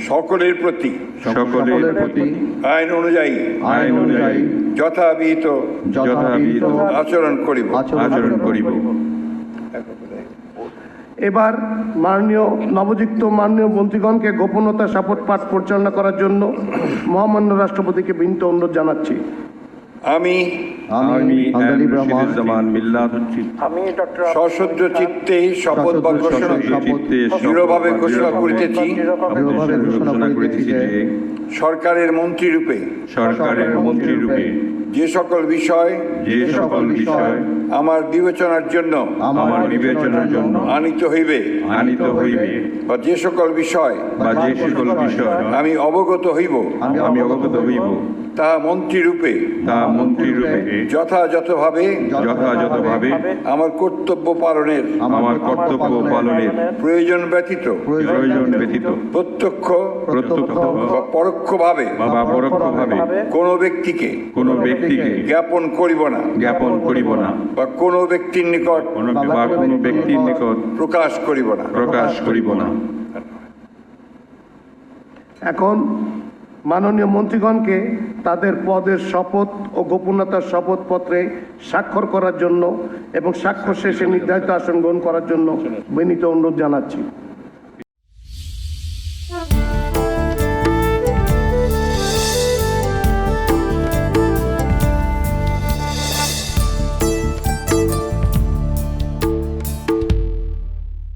সকলের প্রতি আইন অনুযায়ী যথাবিহিত আচরণ করিব। এবার নবযুক্ত মাননীয় মন্ত্রীগণকে গোপনতা শপথ পাঠ পরিচালনা করার জন্য মহামান্য রাষ্ট্রপতিকে বিনীত অনুরোধ জানাচ্ছি। আমি সশ্রদ্ধ চিত্তে শপথ বা ঘোষণা দৃঢ়ভাবে ঘোষণা করিতেছি যে সরকারের মন্ত্রীরূপে যে সকল বিষয় আমার বিবেচনার জন্য আনিত হইবে বা যে সকল বিষয় আমি অবগত হইব তা মন্ত্রীরূপে যথাযথভাবে আমার কর্তব্য পালনের প্রয়োজন ব্যতীত প্রত্যক্ষ বা পরোক্ষভাবে কোনো ব্যক্তিকে জ্ঞাপন করিব না বা কোনো ব্যক্তির নিকট প্রকাশ করিব না। এখন মাননীয় মন্ত্রীগণকে তাদের পদের শপথ ও গোপনীয়তার শপথপত্রে স্বাক্ষর করার জন্য এবং স্বাক্ষর শেষে নির্ধারিত আসন গ্রহণ করার জন্য বিনীত অনুরোধ জানাচ্ছি।